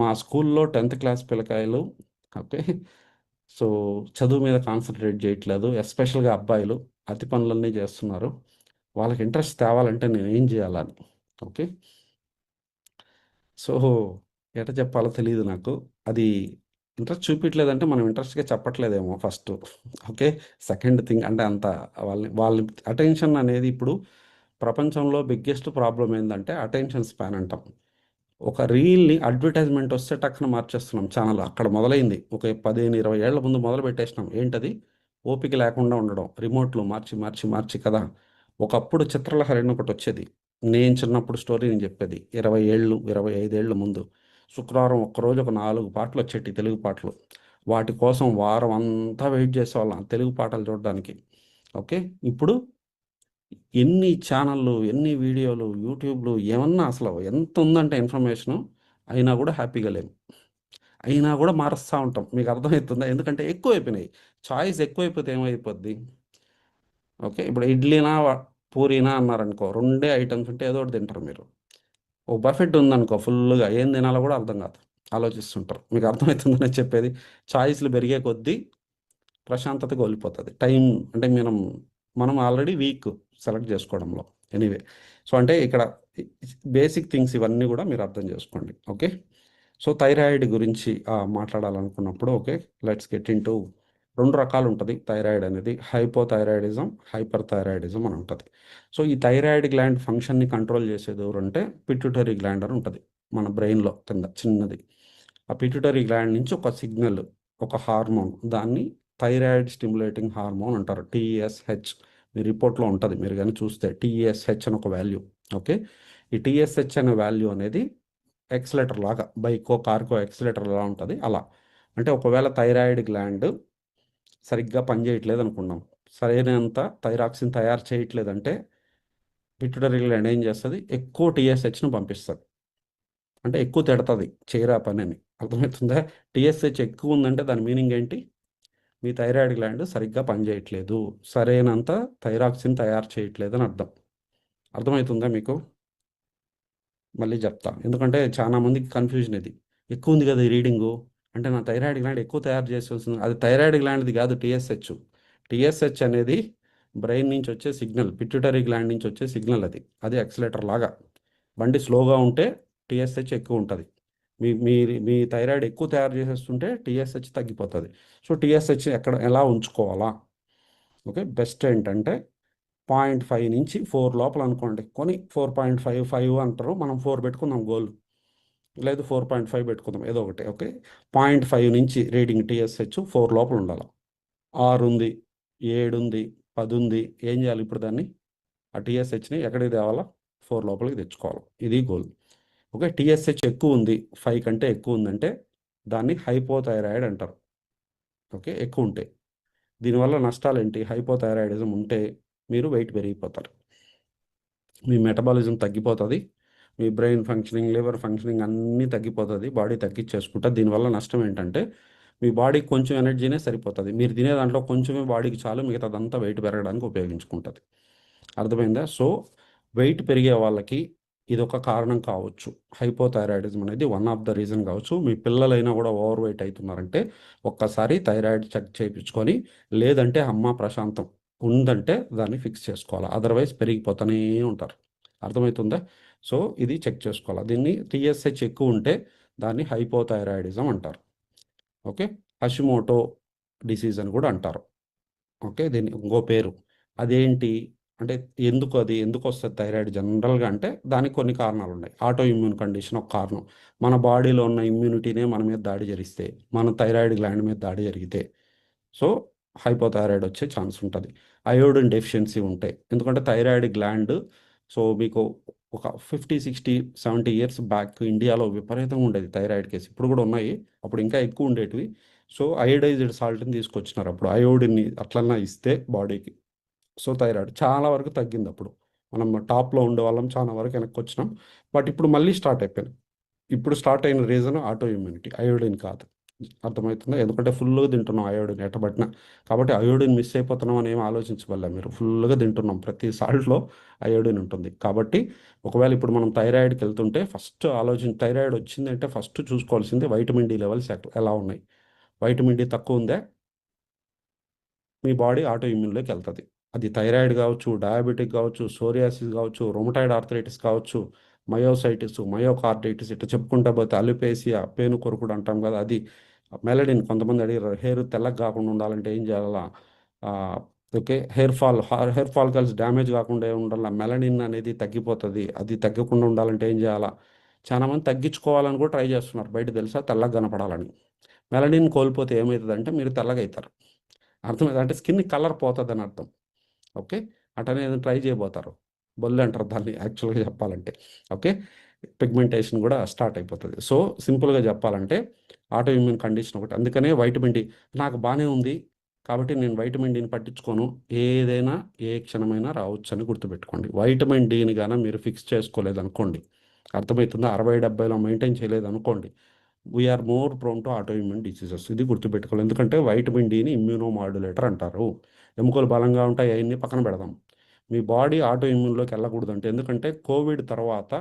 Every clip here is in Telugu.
మా స్కూల్లో 10th క్లాస్ పిల్లకాయలు ఓకే. సో చదువు మీద కాన్సన్ట్రేట్ చేయట్లేదు. ఎస్పెషల్గా అబ్బాయిలు అతి పనులన్నీ చేస్తున్నారు. వాళ్ళకి ఇంట్రెస్ట్ తేవాలంటే నేను ఏం చేయాలని ఓకే. సో ఎట చెప్పాలో తెలియదు నాకు. అది ఇంట్రెస్ట్ చూపించలేదంటే మనం ఇంట్రెస్ట్గా చెప్పట్లేదేమో ఫస్ట్ ఓకే. సెకండ్ థింగ్ అంటే అంత వాళ్ళ అటెన్షన్ అనేది ఇప్పుడు ప్రపంచంలో బిగ్గెస్ట్ ప్రాబ్లం ఏంటంటే అటెన్షన్ స్పాన్ అంటాం. ఒక రీల్ని అడ్వర్టైజ్మెంట్ వస్తే టక్కున మార్చేస్తున్నాం ఛానల్. అక్కడ మొదలైంది. ఒక 15-20 ఏళ్ల ముందు మొదలు పెట్టేసినాం. ఏంటది? ఓపిక లేకుండా ఉండడం. రిమోట్లు మార్చి మార్చి మార్చి కదా. ఒకప్పుడు చిత్రలహరి అని ఒకటి వచ్చేది. నేను చిన్నప్పుడు స్టోరీ నేను చెప్పేది 20 ఏళ్ళు 25 ఏళ్ళ ముందు. శుక్రవారం ఒక్కరోజు ఒక 4 పాటలు వచ్చేటి తెలుగు పాటలు. వాటి కోసం వారం అంతా వెయిట్ చేసేవాళ్ళం తెలుగు పాటలు చూడడానికి. ఓకే. ఇప్పుడు ఎన్ని ఛానళ్ళు, ఎన్ని వీడియోలు, యూట్యూబ్‌లు ఏమన్నా అసలు ఎంత ఉందంటే ఇన్ఫర్మేషను, అయినా కూడా హ్యాపీగా లేము. అయినా కూడా మారుస్తా ఉంటాం. మీకు అర్థమవుతుందా? ఎందుకంటే ఎక్కువైపోయినాయి. చాయిస్ ఎక్కువైపోతే ఏమైపోద్ది? ఓకే. ఇప్పుడు ఇడ్లీనా, పూరీనా అన్నారనుకో, రెండే ఐటెమ్స్ ఉంటే ఏదో ఒకటి తింటారు మీరు. ఓ బఫెట్ ఉందనుకో ఫుల్‌గా ఏం తినాలో కూడా అర్థం కాదు. ఆలోచిస్తుంటారు. మీకు అర్థమవుతుందా నేను చెప్పేది? చాయిస్‌లు పెరిగే కొద్దీ ప్రశాంతత కోల్పోతుంది. టైం అంటే మనం ఆల్రెడీ వీక్ సెలెక్ట్ చేసుకోవడంలో. ఎనీవే. సో అంటే ఇక్కడ బేసిక్ థింగ్స్ ఇవన్నీ కూడా మీరు అర్థం చేసుకోండి. ఓకే. సో థైరాయిడ్ గురించి మాట్లాడాలనుకున్నప్పుడు ఓకే. లెట్స్ గెట్ ఇంటూ 2 రకాలు ఉంటుంది థైరాయిడ్ అనేది. హైపోథైరాయిడిజం, హైపర్ థైరాయిడిజం అని ఉంటుంది. సో ఈ థైరాయిడ్ గ్లాండ్ ఫంక్షన్ని కంట్రోల్ చేసేది ఎవరంటే పిట్యూటరీ గ్లాండ్ అని ఉంటుంది మన బ్రెయిన్లో కింద చిన్నది. ఆ పిట్యూటరీ గ్లాండ్ నుంచి ఒక సిగ్నల్, ఒక హార్మోన్, దాన్ని థైరాయిడ్ స్టిమ్యులేటింగ్ హార్మోన్ అంటారు. టీఎస్హెచ్ మీ రిపోర్ట్లో ఉంటుంది. మీరు కానీ చూస్తే టీఎస్హెచ్ అని ఒక వాల్యూ. ఓకే. ఈ టీఎస్హెచ్ అనే వాల్యూ అనేది ఎక్సలేటర్ లాగా, బైకో కార్కో ఎక్సలేటర్ ఎలా ఉంటుంది అలా. అంటే ఒకవేళ థైరాయిడ్ గ్లాండ్ సరిగ్గా పనిచేయట్లేదు అనుకున్నాం, సరైనంత థైరాక్సిన్ తయారు చేయట్లేదంటే పిట్యూటరీ గ్లాండ్ ఏం చేస్తుంది? ఎక్కువ టీఎస్హెచ్ను పంపిస్తుంది. అంటే ఎక్కువ తిడుతుంది చేయరా పని అని. అర్థమవుతుందా? టీఎస్హెచ్ ఎక్కువ ఉందంటే దాని మీనింగ్ ఏంటి? మీ థైరాయిడ్ గ్లాండ్ సరిగ్గా పనిచేయట్లేదు, సరైనంత థైరాక్సిన్ తయారు చేయట్లేదు అని అర్థం. అర్థమవుతుందా మీకు? మళ్ళీ చెప్తా, ఎందుకంటే చాలా మందికి కన్ఫ్యూజన్ ఇది. ఎక్కువ ఉంది కదా ఈ రీడింగు, అంటే నా థైరాయిడ్ గ్లాండ్ ఎక్కువ తయారు చేసేస్తుంది. అది థైరాయిడ్ గ్లాండ్ది కాదు, టీఎస్హెచ్. టీఎస్హెచ్ అనేది బ్రెయిన్ నుంచి వచ్చే సిగ్నల్, పిట్యూటరీ గ్లాండ్ నుంచి వచ్చే సిగ్నల్. అది అది యాక్సిలేటర్ లాగా. బండి స్లోగా ఉంటే టీఎస్హెచ్ ఎక్కువ ఉంటుంది. మీ థైరాయిడ్ ఎక్కువ తయారు చేసేస్తుంటే టీఎస్హెచ్ తగ్గిపోతుంది. సో టీఎస్హెచ్ ఎలా ఉంచుకోవాలా? ఓకే. బెస్ట్ ఏంటంటే 0.5 నుంచి 4 లోపల అనుకోండి. కొని 4.55 అంటారు, మనం 4 పెట్టుకుందాం గోల్. లేదు 4.5 పెట్టుకుందాం, ఏదో ఒకటి. ఓకే. 0.5 నుంచి రీడింగ్ టీఎస్హెచ్ 4 లోపల ఉండాలి. 6 ఉంది, 7 ఉంది, 10 ఉంది. ఏం చేయాలి ఇప్పుడు దాన్ని? ఆ టీఎస్హెచ్ని ఎక్కడికి తేవాలా? 4 లోపలికి తెచ్చుకోవాలి. ఇది గోల్. ఓకే. టీఎస్హెచ్ ఎక్కువ ఉంది, 5 కంటే ఎక్కువ ఉందంటే దాన్ని హైపోథైరాయిడ్ అంటారు. ఓకే. ఎక్కువ ఉంటే దీనివల్ల నష్టాలు ఏంటి? హైపోథైరాయిడిజం ఉంటే మీరు వెయిట్ పెరిగిపోతారు, మీ మెటబాలిజం తగ్గిపోతుంది, మీ బ్రెయిన్ ఫంక్షనింగ్, లివర్ ఫంక్షనింగ్ అన్నీ తగ్గిపోతుంది, బాడీ తగ్గించేసుకుంటుంది. దీనివల్ల నష్టం ఏంటంటే మీ బాడీకి కొంచెం ఎనర్జీనే సరిపోతుంది. మీరు తినే దాంట్లో కొంచెమే బాడీకి చాలు, మిగతాదంతా వెయిట్ పెరగడానికి ఉపయోగించుకుంటుంది. అర్థమైందా? సో వెయిట్ పెరిగే వాళ్ళకి ఇదొక కారణం కావచ్చు. హైపోథైరాయిడిజం అనేది వన్ ఆఫ్ ద రీజన్ కావచ్చు. మీ పిల్లలైనా కూడా ఓవర్ వెయిట్ అవుతున్నారంటే ఒక్కసారి థైరాయిడ్ చెక్ చేయించుకొని, లేదంటే అమ్మ ప్రశాంతం ఉందంటే దాన్ని ఫిక్స్ చేసుకోవాలి. అదర్వైజ్ పెరిగిపోతూనే ఉంటారు. అర్థమవుతుందా? సో ఇది చెక్ చేసుకోవాలి. దీన్ని టీఎస్హెచ్ ఎక్కువ ఉంటే దాన్ని హైపోథైరాయిడిజం అంటారు. ఓకే. హషిమోటో డిసీజ్ అని కూడా అంటారు. ఓకే. దీని ఇంకో పేరు. అదేంటి అంటే ఎందుకు వస్తుంది థైరాయిడ్ జనరల్గా అంటే దానికి కొన్ని కారణాలు ఉన్నాయి. ఆటో ఇమ్యూన్ కండిషన్ ఒక కారణం. మన బాడీలో ఉన్న ఇమ్యూనిటీనే మన మీద దాడి జరిగితే, మన థైరాయిడ్ గ్లాండ్ మీద దాడి జరిగితే సో హైపోథైరాయిడ్ వచ్చే ఛాన్స్ ఉంటుంది. అయోడిన్ డెఫిషియన్సీ ఉంటాయి. ఎందుకంటే థైరాయిడ్ గ్లాండ్, సో మీకు ఒక 50, 60, 70 ఇయర్స్ బ్యాక్ ఇండియాలో విపరీతంగా ఉండేది థైరాయిడ్ కేసు. ఇప్పుడు కూడా ఉన్నాయి, అప్పుడు ఇంకా ఎక్కువ ఉండేటివి. సో అయోడైజ్డ్ సాల్ట్ని తీసుకొచ్చినారు అప్పుడు, అయోడిన్ని అట్లన్నా ఇస్తే బాడీకి. సో థైరాయిడ్ చాలా వరకు తగ్గింది. అప్పుడు మనం టాప్లో ఉండే వాళ్ళం చాలా వరకు వెనక్కి వచ్చినాం. బట్ ఇప్పుడు మళ్ళీ స్టార్ట్ అయిపోయింది. ఇప్పుడు స్టార్ట్ అయిన రీజన్ ఆటో ఇమ్యూనిటీ, అయోడిన్ కాదు. అర్థమవుతుందా? ఎందుకంటే ఫుల్‌గా తింటున్నాం అయోడిన్ ఎట్టబట్టినా. కాబట్టి అయోడిన్ మిస్ అయిపోతున్నాం అని ఏమి ఆలోచించవల్లే మీరు. ఫుల్‌గా తింటున్నాం. ప్రతి సాల్ట్‌లో అయోడిన్ ఉంటుంది. కాబట్టి ఒకవేళ ఇప్పుడు మనం థైరాయిడ్‌కెళ్తుంటే ఫస్ట్ థైరాయిడ్ వచ్చిందంటే ఫస్ట్ చూసుకోవాల్సింది వైటమిన్ డి లెవెల్స్ ఎలా ఉన్నాయి. వైటమిన్ డి తక్కువ ఉందా? మీ బాడీ ఆటో ఇమ్యూన్‌లోకి వెళ్తది. అది థైరాయిడ్ కావచ్చు, డయాబెటిక్ కావచ్చు, సోరియాసిస్ కావచ్చు, రొమటాయిడ్ ఆర్థరైటిస్ కావచ్చు, మయోసైటిస్, మయోకార్డైటిస్ ఇట్లా చెప్పుకుంటా పోతే అలుపేసియా, పేను కొరుకుడు అంటాం కదా అది. మెలనిన్ కొంతమంది అడిగారు హెయిర్ తెల్లగా కాకుండా ఉండాలంటే ఏం చేయాలా? ఆహ్, ఓకే. హెయిర్ ఫాలికల్స్ డ్యామేజ్ కాకుండా ఉండాల. మెలనిన్ అనేది తగ్గిపోతది. అది తగ్గకుండా ఉండాలంటే ఏం చేయాలా? చాలామంది తగ్గించుకోవాలని కూడా ట్రై చేస్తున్నారు. బయట తెలుసా? తెల్లగా కనపడాలని. మెలనిన్ కోల్పోతే ఏమైతదంటే మీరు తెల్లగైతారు. అర్థమైందా? అంటే స్కిన్ కలర్ పోతదని అర్థం. ఓకే. అటనే ఏదో ట్రై చేయబోతారు. బొల్లి అంటారు దాన్ని యాక్చువల్‌గా చెప్పాలంటే. ఓకే. పిగ్మెంటేషన్ కూడా స్టార్ట్ అయిపోతది. సో, సింపుల్‌గా చెప్పాలంటే ఆటో ఇమ్యూన్ కండిషన్ ఒకటి. అందుకనే వైటమిన్ డి నాకు బానే ఉంది. కాబట్టి నేను వైటమిన్ డిని పట్టించుకోను. ఏదైనా ఏ క్షణమైనా రావచ్చని గుర్తుపెట్టుకోండి. వైటమిన్ డిని గాన మీరు ఫిక్స్ చేసుకోలేదనుకోండి. అర్థమైతుందా? 60, 70లో మెయింటైన్ చేయలేదనుకోండి. We are more prone to autoimmune diseases. ఇది గుర్తుపెట్టుకోవాలి. ఎందుకంటే వైటమిన్ డిని ఇమ్యూనో మాడ్యులేటర్ అంటారు. ఎముకలు బలంగా ఉంటాయి అయన్నీ పక్కన పెడదాం. మీ బాడీ ఆటో ఇమ్యూన్‌లోకి వెళ్ళకూడదంటే ఎందుకంటే కోవిడ్ తర్వాత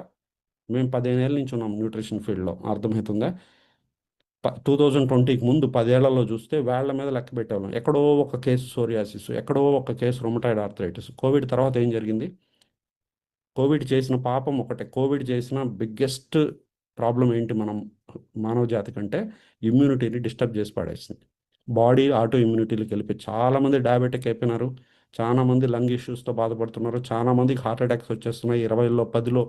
మేము 15 ఏళ్ల నుంచి ఉన్నాం న్యూట్రిషన్ ఫీల్డ్‌లో. అర్థమవుతుందా? 2020కి ముందు 10 ఏళ్లలో చూస్తే వేళ్ళ మీద లెక్క పెట్టేవాళ్ళం. ఎక్కడో ఒక కేసు సోరియాసిస్, ఎక్కడో ఒక కేసు రొమటాయిడ్ ఆర్థరైటిస్. కోవిడ్ తర్వాత ఏం జరిగింది? కోవిడ్ చేసిన పాపం ఒకటే. కోవిడ్ చేసిన బిగ్గెస్ట్ ప్రాబ్లమ్ ఏంటి మానవ జాతి కంటే ఇమ్యూనిటీని డిస్టర్బ్ చేసి పడేసింది. బాడీ ఆటో ఇమ్యూనిటీలోకి వెళ్ళిపోయి చాలామంది డయాబెటిక్ అయిపోయినారు. చాలామంది లంగ్ ఇష్యూస్తో బాధపడుతున్నారు. చాలామందికి హార్ట్ అటాక్స్ వచ్చేస్తున్నాయి. 20లో 10లో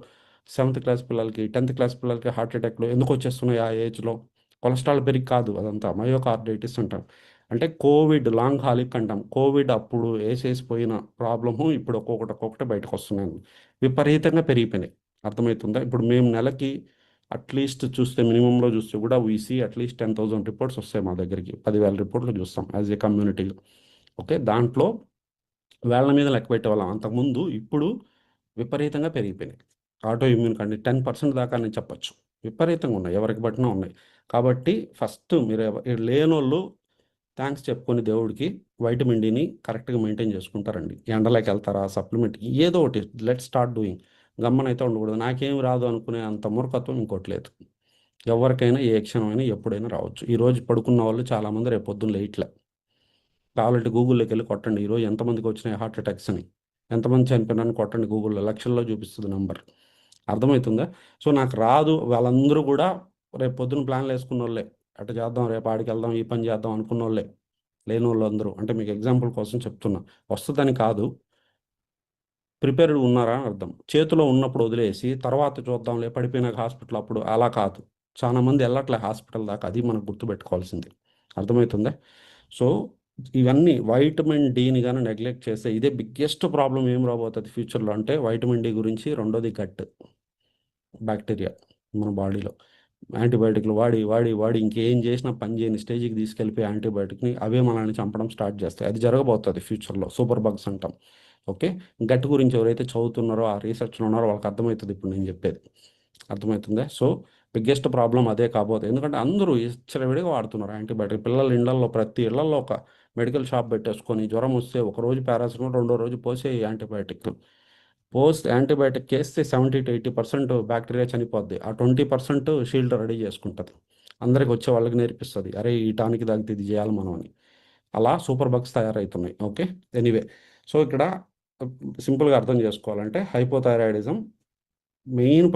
సెవెంత్ క్లాస్ పిల్లలకి 10th క్లాస్ పిల్లలకి హార్ట్ అటాక్లు ఎందుకు వచ్చేస్తున్నాయి ఆ ఏజ్‌లో? కొలెస్ట్రాల్ పెరిగి కాదు అదంతా మయోకార్డైటిస్ అంటాం. అంటే కోవిడ్ లాంగ్ హాలిక్ అంటాం. కోవిడ్ అప్పుడు ఏసేసిపోయిన ప్రాబ్లము ఇప్పుడు ఒక్కొక్కటి బయటకు వస్తున్నాయి. విపరీతంగా పెరిగిపోయినాయి. అర్థమవుతుందా? ఇప్పుడు మేము నెలకి అట్‌లీస్ట్ చూస్తే మినిమమ్‌లో చూస్తే కూడా వి సీ అట్‌లీస్ట్ 10,000 రిపోర్ట్స్ వస్తాయి మా దగ్గరికి. 10,000 రిపోర్ట్‌లు చూస్తాం యాస్ ఎ కమ్యూనిటీలో. ఓకే. దాంట్లో వేళ్ళ మీద లెక్క పెట్టేవాళ్ళం. అంతకుముందు ఇప్పుడు విపరీతంగా పెరిగిపోయినాయి. ఆటో ఇమ్యూన్ 10% దాకా అని చెప్పొచ్చు. విపరీతంగా ఉన్నాయి. ఎవరికి పట్టినా ఉన్నాయి. కాబట్టి ఫస్ట్ మీరు లేనోళ్ళు థాంక్స్ చెప్పుకొని దేవుడికి వైటమిన్ డిని కరెక్ట్‌గా మెయింటైన్ చేసుకుంటారండి. ఎండలోకెళ్తారా? సప్లిమెంట్ ఏదో ఒకటి లెట్స్ స్టార్ట్ డూయింగ్. గమ్మునైతే ఉండకూడదు. నాకేమి రాదు అనుకునే అంత మూర్ఖత్వం ఇంకోటి లేదు. ఎవరికైనా ఏ క్షణమైనా ఎప్పుడైనా రావచ్చు. ఈరోజు పడుకున్న వాళ్ళు చాలామంది రేపు పొద్దున్న లేయట్లే. కావాలంటే గూగుల్‌లోకెళ్ళి కొట్టండి. ఈరోజు ఎంతమందికి వచ్చినాయి హార్ట్ అటాక్స్ అని. ఎంతమంది చనిపోయినారని కొట్టండి గూగుల్‌లో. లక్షల్లో చూపిస్తది నంబర్. అర్థమవుతుందా? సో, నాకు రాదు వాళ్ళందరూ కూడా రేపు పొద్దున ప్లాన్‌లేసుకున్నోళ్ళే. అటు చేద్దాం, రేపు ఆడికెళ్దాం, ఈ పని చేద్దాం అనుకున్నోళ్ళే. లేనోళ్ళందరూ. అంటే మీకు ఎగ్జాంపుల్ కోసం చెప్తున్నా. వస్తదని కాదు. ప్రిపేర్డ్‌గా ఉన్నారా అని అర్థం. చేతిలో ఉన్నప్పుడు వదిలేసి తర్వాత చూద్దాంలే పడిపోయినాక హాస్పిటల్ అప్పుడు అలా కాదు. చాలా మంది ఎళ్ళట్లే హాస్పిటల్ దాకా. అది మనం గుర్తుపెట్టుకోవాల్సింది. అర్థమవుతుందా? సో, ఇవన్నీ వైటమిన్ డిని గాని నెగ్లెక్ట్ చేస్తే ఇదే బిగ్గెస్ట్ ప్రాబ్లమ్ ఏం రాబోతది ఫ్యూచర్‌లో అంటే వైటమిన్ డి గురించి రెండోది గట్ బాక్టీరియా మన బాడీలో. యాంటీబయోటిక్‌లు వాడి ఇంకేం చేసినా పని చేయని స్టేజ్‌కి తీసుకెళ్ళిపోయి యాంటీబయోటిక్‌ని అవే మనల్ని చంపడం స్టార్ట్ చేస్తాయి. అది జరగబోతది ఫ్యూచర్‌లో. సూపర్ బగ్స్ అంటాం. ఓకే. గట్ గురించి ఎవరైతే చదువుతున్నారో, ఆ రీసెర్చ్‌లో ఉన్నారో వాళ్ళకి అర్థమైతది ఇప్పుడు నేను చెప్పేది. అర్థమవుతుందా? సో, బిగ్గెస్ట్ ప్రాబ్లమ్ అదే కాబోతది. ఎందుకంటే అందరూ విచ్చలవిడిగా వాడుతున్నారు యాంటీబయోటిక్. పిల్లల ఇళ్ళల్లో ప్రతి ఇళ్లల్లో ఒక మెడికల్ షాప్ పెట్టేసుకొని జ్వరం వస్తే ఒకరోజు పారాసిటమాల్, రెండో రోజు పోసేయి యాంటీబయోటిక్. యాంటీబయాటిక్ ఏస్తే 70-80% బాక్టీరియా చనిపోద్ది. ఆ 20% షీల్డ్ రెడీ చేసుకుంటది. అందరికి వచ్చే వాళ్ళకి నేర్పిస్తది. అరే! ఈ టానిక్ తాగితే ఇది చేయాలి మనం అని. అలా సూపర్ బగ్స్ తయారైతున్నాయి. ఓకే. ఎనీవే. సో, ఇక్కడ ఆహ్, సింపుల్‌గా అర్థం చేసుకోవాలంటే హైపోథైరాయిడిజం మెయిన్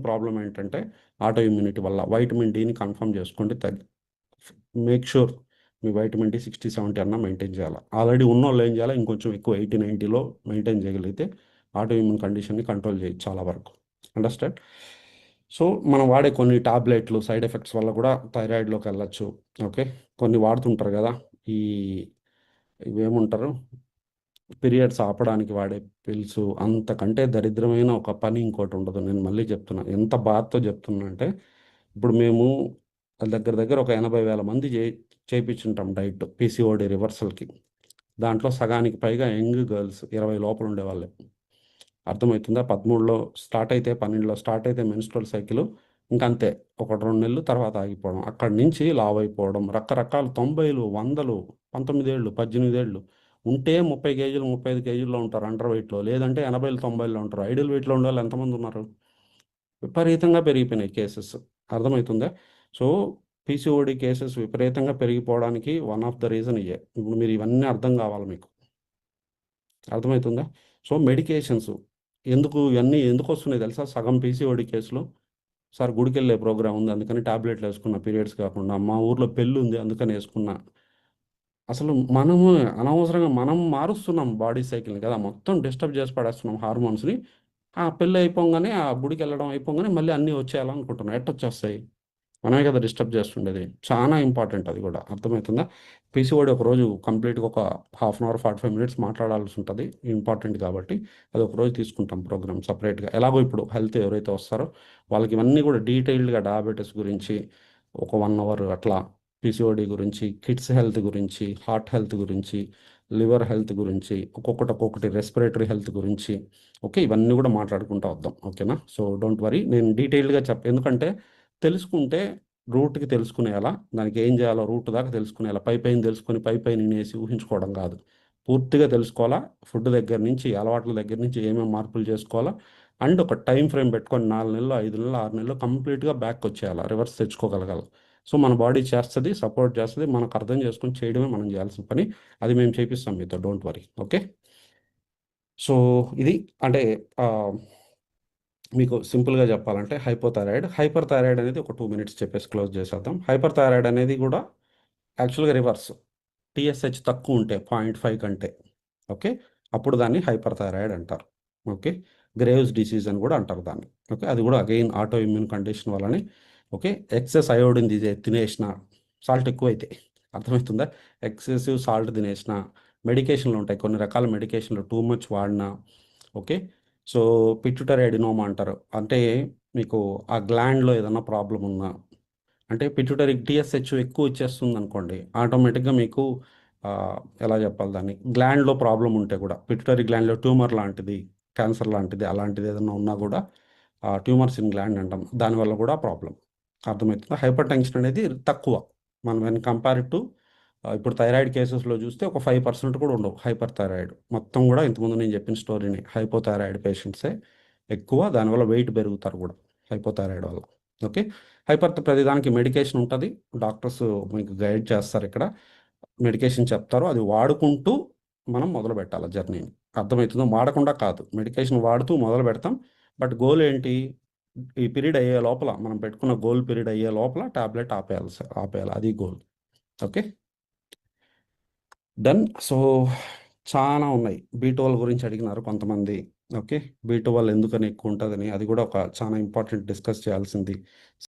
ప్రాబ్లమ్ ఏంటంటే ఆటో ఇమ్యూనిటీ వల్ల. వైటమిన్ డిని కన్ఫర్మ్ చేసుకోండి. మేక్ ష్యూర్ మీ వైటమిన్ డి 60, 70 అన్నా మెయింటైన్ చేయాలి. ఆల్రెడీ ఉన్నోళ్ళు ఏం చేయాలి ఇంకొంచెం ఎక్కువ 80, 90లో మెయింటైన్ చేయగలిగితే ఆటో ఇమ్యూన్ కండిషన్‌ని కంట్రోల్ చేయొచ్చు చాలా వరకు. అండర్‌స్టాండ్? సో, మనం వాడే కొన్ని టాబ్లెట్లు సైడ్ ఎఫెక్ట్స్ వల్ల కూడా థైరాయిడ్‌లోకి వెళ్ళొచ్చు. ఓకే. కొన్ని వాడుతుంటారు కదా! ఈ ఇవేమంటారు? పీరియడ్స్ ఆపడానికి వాడే పిల్సు అంతకంటే దరిద్రమైన ఒక పని ఇంకోటుండదు. నేను మళ్ళీ చెప్తున్నా. ఎంత బాధతో చెప్తున్నా అంటే, ఇప్పుడు మేము దగ్గర దగ్గర ఒక 80,000 మంది చేపించుంటాం డైట్ పీసీఓడీ రివర్సల్‌కి. దాంట్లో సగానికి పైగా యంగ్ గర్ల్స్ 20 లోపల ఉండేవాళ్ళే. అర్థమవుతుందా? 13లో స్టార్ట్ అయితే 12లో స్టార్ట్ అయితే మెన్స్ట్రువల్ సైకిలు ఇంకంతే. 1, 2 నెలలు తర్వాత ఆగిపోవడం. అక్కడి నుంచి లావైపోవడం. రకరకాల 90లు, 100లు, 19 ఏళ్ళు, 18 ఏళ్ళు ఉంటే 30 కేజీలు, 35 కేజీల్లో ఉంటారు అండర్ వెయిట్‌లో. లేదంటే 80లు, 90ల్లో ఉంటారు. ఐడియల్ వెయిట్‌లో ఉండేవాళ్ళు ఎంతమంది ఉన్నారు? విపరీతంగా పెరిగిపోయినాయి కేసెస్. అర్థమవుతుందా? సో, పీసీఓడీ కేసెస్ విపరీతంగా పెరిగిపోవడానికి వన్ ఆఫ్ ద రీజన్ ఇయ్యే. ఇప్పుడు మీరు ఇవన్నీ అర్థం కావాలి మీకు. అర్థమవుతుందా? సో, మెడికేషన్స్ ఇవన్నీ ఎందుకొస్తున్నాయి తెలుసా? సగం పీసీఓడీ కేసులు సార్ గుడికెళ్ళే ప్రోగ్రామ్ ఉంది అందుకని టాబ్లెట్లు వేసుకున్నా పీరియడ్స్ కాకుండా. మా ఊర్లో పెళ్ళి ఉంది అందుకని వేసుకున్నా. అసలు మనము అనవసరంగా మనం మారుస్తున్నాం బాడీ సైకిల్ని కదా, మొత్తం డిస్టర్బ్ చేసి పడేస్తున్నాం హార్మోన్స్ని. ఆ పెళ్ళి అయిపోగానే ఆ గుడికి వెళ్ళడం అయిపోగానే మళ్ళీ అన్నీ వచ్చేయాలనుకుంటున్నాం. ఎట్టొచ్చేస్తాయి? మనమే కదా డిస్టర్బ్ చేస్తుండేది. చాలా ఇంపార్టెంట్ అది కూడా. అర్థమవుతుందా? పీసీఓడి ఒక రోజు కంప్లీట్గా ఒక హాఫ్ అన్ అవర్ 45 మినిట్స్ మాట్లాడాల్సి ఉంటుంది, ఇంపార్టెంట్ కాబట్టి. అది ఒక రోజు తీసుకుంటాం ప్రోగ్రామ్ సపరేట్గా. ఎలాగో ఇప్పుడు హెల్త్ ఎవరైతే వస్తారో వాళ్ళకి ఇవన్నీ కూడా డీటెయిల్డ్గా డయాబెటీస్ గురించి ఒక 1 అవర్ అట్లా, పీసీఓడి గురించి, కిడ్స్ హెల్త్ గురించి, హార్ట్ హెల్త్ గురించి, లివర్ హెల్త్ గురించి, ఒక్కొక్కటి రెస్పిరేటరీ హెల్త్ గురించి. ఓకే, ఇవన్నీ కూడా మాట్లాడుకుంటూ వద్దాం. ఓకేనా? సో డోంట్ వరీ, నేను డీటెయిల్డ్గా ఎందుకంటే తెలుసుకుంటే రూట్కి తెలుసుకునేలా, దానికి ఏం చేయాలో రూట్ దాకా తెలుసుకునేలా, పై పైన తెలుసుకొని పై పైన వినేసి ఊహించుకోవడం కాదు. పూర్తిగా తెలుసుకోవాలా. ఫుడ్ దగ్గర నుంచి, అలవాట్ల దగ్గర నుంచి ఏమేమి మార్పులు చేసుకోవాలా. అండ్ ఒక టైం ఫ్రేమ్ పెట్టుకొని 4 నెలలు, 5 నెలలు, 6 నెలలు కంప్లీట్గా బ్యాక్ వచ్చేయాలి, రివర్స్ తెచ్చుకోగలగాలి. సో మన బాడీ చేస్తుంది, సపోర్ట్ చేస్తుంది. మనకు అర్థం చేసుకొని చేయడమే మనం చేయాల్సిన పని. అది మేము చేపిస్తాం మీతో, డోంట్ వరీ. ఓకే. సో ఇది అంటే ఆ, మీకు సింపుల్గా చెప్పాలంటే హైపోథైరాయిడ్, హైపర్ థైరాయిడ్ అనేది ఒక 2 మినిట్స్ చెప్పేసి క్లోజ్ చేసేద్దాం. హైపర్ థైరాయిడ్ అనేది కూడా యాక్చువల్గా రివర్స్. టీఎస్హెచ్ తక్కువ ఉంటే 0.5 కంటే, ఓకే, అప్పుడు దాన్ని హైపర్ థైరాయిడ్ అంటారు. ఓకే. గ్రేవ్స్ డిసీజ్ అని కూడా అంటారు దాన్ని. ఓకే, అది కూడా అగైన్ ఆటో ఇమ్యూన్ కండిషన్ వల్లనే. ఓకే. ఎక్సెస్ అయోడిన్ తినేసిన, సాల్ట్ ఎక్కువైతే, అర్థమవుతుందా? ఎక్సెసివ్ సాల్ట్ తినేసిన, మెడికేషన్లు ఉంటాయి కొన్ని రకాల మెడికేషన్లు టూ మచ్ వాడినా. ఓకే. సో పిట్యూటరీ అడినోమా అంటారు. అంటే మీకు ఆ గ్లాండ్లో ఏదైనా ప్రాబ్లం ఉన్నా, అంటే పిట్యూటరీ టీఎస్హెచ్ ఎక్కువ వచ్చేస్తుంది అనుకోండి, ఆటోమేటిక్గా మీకు ఆ, ఎలా చెప్పాలి దాన్ని, గ్లాండ్లో ప్రాబ్లం ఉంటే కూడా, పిట్యూటరీ గ్లాండ్లో ట్యూమర్ లాంటిది, క్యాన్సర్ లాంటిది, అలాంటిది ఏదైనా ఉన్నా కూడా ట్యూమర్స్ ఇన్ గ్లాండ్ అంటాం, దానివల్ల కూడా ప్రాబ్లం. అర్థమవుతుంది. హైపర్ టెన్షన్ అనేది తక్కువ, మనం వెన్ కంపేర్ టు ఇప్పుడు థైరాయిడ్ కేసెస్లో చూస్తే ఒక 5% కూడా ఉండవు హైపర్ థైరాయిడ్. మొత్తం కూడా ఇంతకుముందు నేను చెప్పిన స్టోరీని, హైపోథైరాయిడ్ పేషెంట్సే ఎక్కువ, దానివల్ల వెయిట్ పెరుగుతారు కూడా హైపోథైరాయిడ్ వల్ల. ఓకే. ప్రతిదానికి మెడికేషన్ ఉంటుంది. డాక్టర్స్ మీకు గైడ్ చేస్తారు ఇక్కడ, మెడికేషన్ చెప్తారు, అది వాడుకుంటూ మనం మొదలు పెట్టాలి జర్నీని. అర్థమవుతుందో? వాడకుండా కాదు, మెడికేషన్ వాడుతూ మొదలు పెడతాం. బట్ గోల్ ఏంటి? ఈ పీరియడ్ అయ్యే లోపల, మనం పెట్టుకున్న గోల్ పీరియడ్ అయ్యే లోపల టాబ్లెట్ ఆపేయాలి ఆపేయాలి, అది గోల్. ఓకే. డన్. సో చాలా ఉన్నాయి. బీ12 గురించి అడిగినారు కొంతమంది. ఓకే. బీ12 ఎందుకని ఎక్కువ ఉంటుందని, అది కూడా ఒక చాలా ఇంపార్టెంట్ డిస్కస్ చేయాల్సింది.